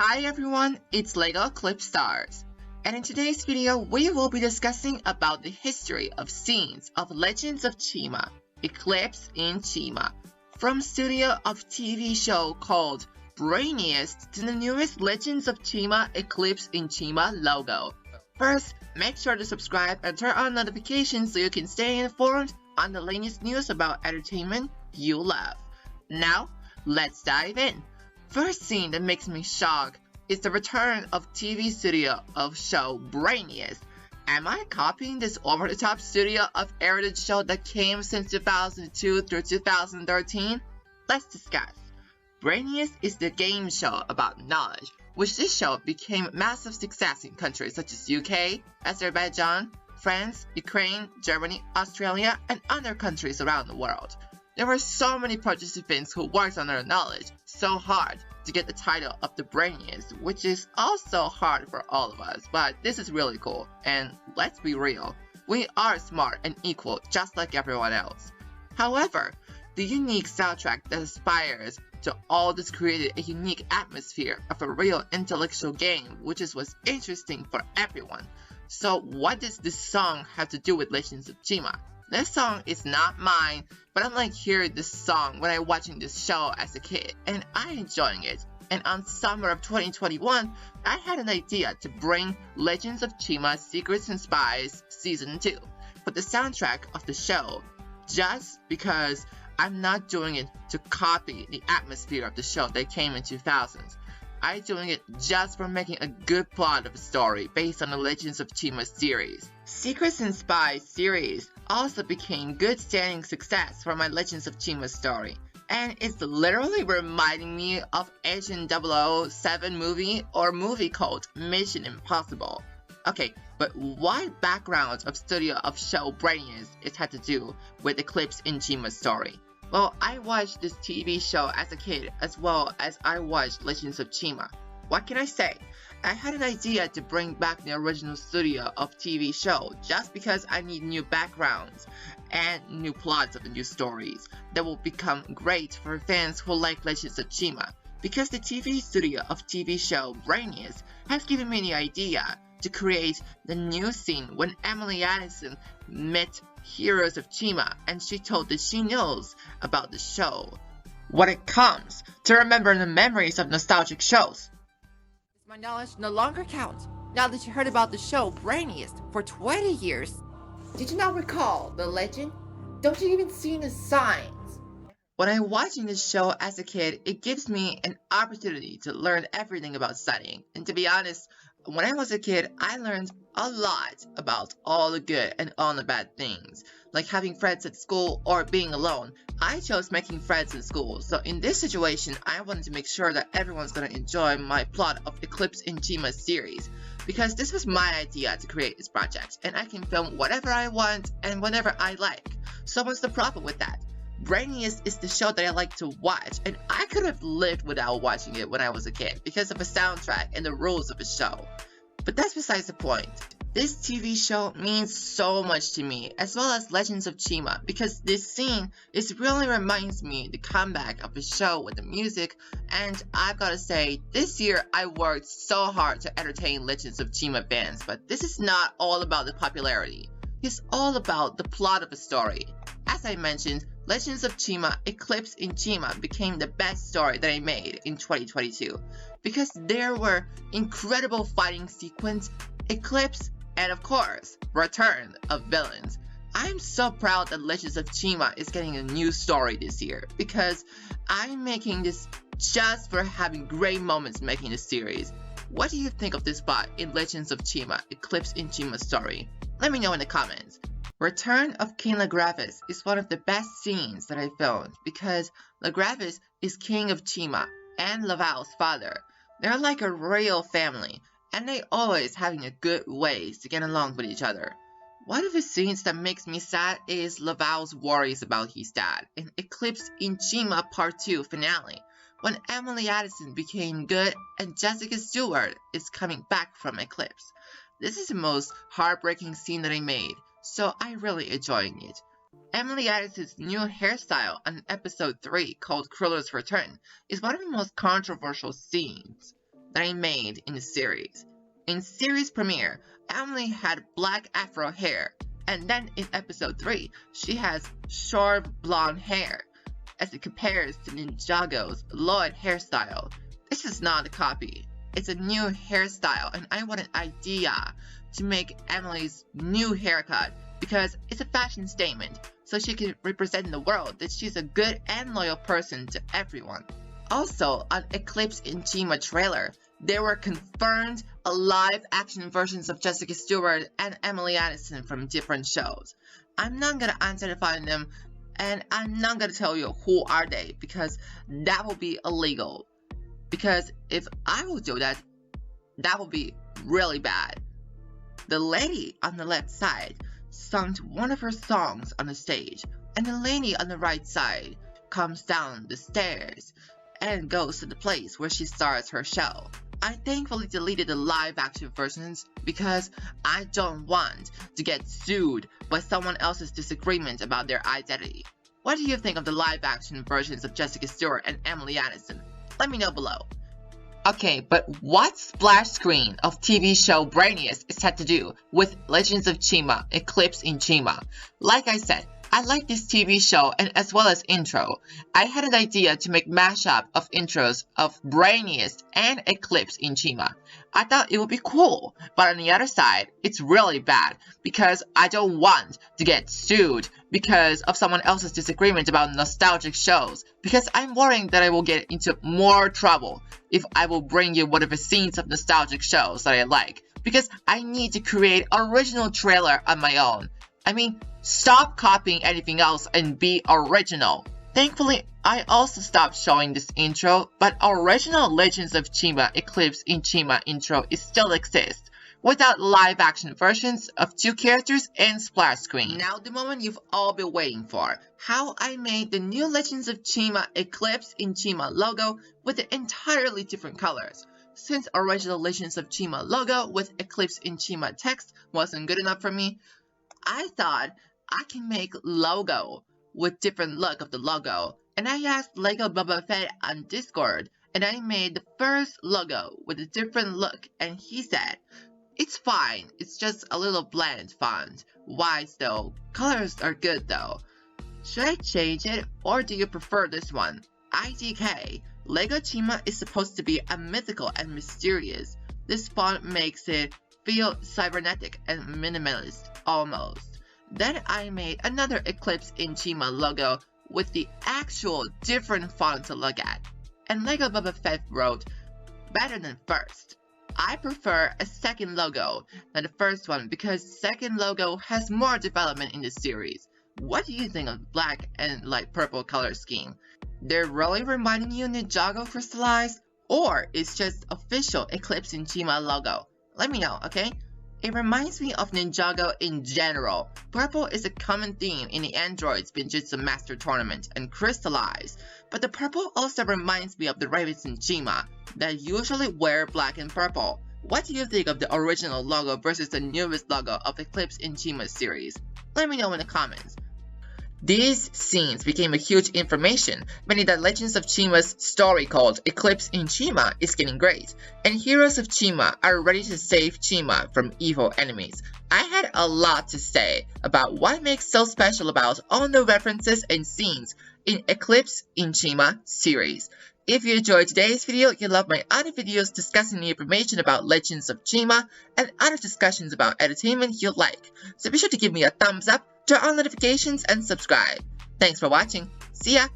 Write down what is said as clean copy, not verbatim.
Hi everyone, it's Lego Eclipse Stars, and in today's video we will be discussing about the history of scenes of Legends of Chima, Eclipse in Chima, from studio of TV show called Brainiest to the newest Legends of Chima, Eclipse in Chima logo. First, make sure to subscribe and turn on notifications so you can stay informed on the latest news about entertainment you love. Now, let's dive in. First scene that makes me shocked is the return of TV studio of show Brainiest. Am I copying this over-the-top studio of edited show that came since 2002 through 2013? Let's discuss. Brainiest is the game show about knowledge, which this show became a massive success in countries such as UK, Azerbaijan, France, Ukraine, Germany, Australia, and other countries around the world. There were so many participants who worked on their knowledge so hard to get the title of the Brainiest, which is also hard for all of us, but this is really cool. And let's be real, we are smart and equal just like everyone else. However, the unique soundtrack that aspires to all this created a unique atmosphere of a real intellectual game, which was interesting for everyone. So what does this song have to do with Legends of Chima? This song is not mine, but I'm like hearing this song when I'm watching this show as a kid, and I'm enjoying it. And on summer of 2021, I had an idea to bring Legends of Chima Secrets and Spies Season 2 for the soundtrack of the show, just because I'm not doing it to copy the atmosphere of the show that came in 2000s. I'm doing it just for making a good plot of a story based on the Legends of Chima series. Secrets and Spies series also became good standing success for my Legends of Chima story, and it's literally reminding me of Agent 007 movie or movie called Mission Impossible. Okay, but what background of studio of show Brainiest it had to do with Eclipse in Chima's story? Well, I watched this TV show as a kid as well as I watched Legends of Chima. What can I say? I had an idea to bring back the original studio of TV show just because I need new backgrounds and new plots of the new stories that will become great for fans who like Legends of Chima. Because the TV studio of TV show Brainiest has given me the idea to create the new scene when Emily Addison met heroes of Chima and she told that she knows about the show. When it comes to remembering the memories of nostalgic shows, My knowledge no longer counts now that you heard about the show Brainiest for 20 years. Did you not recall the legend? Don't you even see the signs? when I'm watching this show as a kid, it gives me an opportunity to learn everything about studying. And to be honest, when I was a kid, I learned a lot about all the good and all the bad things, like having friends at school or being alone. I chose making friends in school, so in this situation, I wanted to make sure that everyone's gonna enjoy my plot of Eclipse in Chima series, because this was my idea to create this project, and I can film whatever I want and whenever I like. So what's the problem with that? Brainiest is the show that I like to watch, and I could have lived without watching it when I was a kid because of the soundtrack and the rules of the show. But that's besides the point. This TV show means so much to me, as well as Legends of Chima, because this scene really reminds me the comeback of the show with the music, and I've gotta say, this year I worked so hard to entertain Legends of Chima fans, but this is not all about the popularity. It's all about the plot of the story. As I mentioned, Legends of Chima Eclipse in Chima became the best story that I made in 2022 because there were incredible fighting sequence, Eclipse, and of course, return of villains. I'm so proud that Legends of Chima is getting a new story this year because I'm making this just for having great moments making this series. What do you think of this spot in Legends of Chima Eclipse in Chima story? Let me know in the comments. Return of King Lagravis is one of the best scenes that I filmed because Lagravis is king of Chima and Laval's father. They're like a real family and they always having a good ways to get along with each other. One of the scenes that makes me sad is Laval's worries about his dad in Eclipse in Chima Part 2 finale when Emily Addison became good and Jessica Stewart is coming back from Eclipse. This is the most heartbreaking scene that I made, so I'm really enjoying it. Emily Addison's new hairstyle on episode 3 called Kruller's Return is one of the most controversial scenes. that I made in the series. In series premiere, Emily had black afro hair, and then in episode 3, she has short blonde hair, as it compares to Ninjago's Lloyd hairstyle. This is not a copy, it's a new hairstyle, and I want an idea to make Emily's new haircut because it's a fashion statement, so she can represent in the world that she's a good and loyal person to everyone. Also, on Eclipse in Chima trailer, there were confirmed live-action versions of Jessica Stewart and Emily Addison from different shows. I'm not gonna identify them, and I'm not gonna tell you who are they because that will be illegal. Because if I will do that, that will be really bad. The lady on the left side sung one of her songs on the stage, and the lady on the right side comes down the stairs and goes to the place where she starts her show. I thankfully deleted the live-action versions because I don't want to get sued by someone else's disagreement about their identity. What do you think of the live-action versions of Jessica Stewart and Emily Addison? Let me know below. Okay, but what splash screen of TV show Brainiest is had to do with Legends of Chima, Eclipse in Chima? Like I said, I like this TV show and as well as intro. I had an idea to make mashup of intros of Brainiest and Eclipse in Chima. I thought it would be cool, but on the other side, it's really bad because I don't want to get sued because of someone else's disagreement about nostalgic shows, because I'm worrying that I will get into more trouble if I will bring you whatever scenes of nostalgic shows that I like, because I need to create original trailer on my own. I mean, stop copying anything else and be original. Thankfully, I also stopped showing this intro, but original Legends of Chima Eclipse in Chima intro still exists, without live-action versions of 2 characters and splash screen. Now the moment you've all been waiting for, how I made the new Legends of Chima Eclipse in Chima logo with the entirely different colors. Since original Legends of Chima logo with Eclipse in Chima text wasn't good enough for me, I thought I can make logo with different look of the logo, and I asked Lego Boba Fett on Discord, and I made the first logo with a different look, and he said, "It's fine, it's just a little bland font. Why though? Colors are good though. Should I change it, or do you prefer this one? IDK, Lego Chima is supposed to be a mythical and mysterious. This font makes it feel cybernetic and minimalist, almost." Then I made another Eclipse in Chima logo with the actual different font to look at. And Lego Boba Fett wrote, "Better than first. I prefer a second logo than the first one because second logo has more development in the series. What do you think of the black and light purple color scheme? They're really reminding you of Ninjago crystallized, or it's just official Eclipse in Chima logo? Let me know, okay? It reminds me of Ninjago in general. Purple is a common theme in the Androids Binjutsu Master Tournament and Crystallize, but the purple also reminds me of the Ravens in Chima that usually wear black and purple. What do you think of the original logo versus the newest logo of Eclipse in Chima series? Let me know in the comments. These scenes became a huge information, meaning that Legends of Chima's story called Eclipse in Chima is getting great, and heroes of Chima are ready to save Chima from evil enemies. I had a lot to say about what makes so special about all the references and scenes in Eclipse in Chima series. If you enjoyed today's video, you'll love my other videos discussing the information about Legends of Chima and other discussions about entertainment you'll like. So be sure to give me a thumbs up, turn on notifications, and subscribe. Thanks for watching. See ya!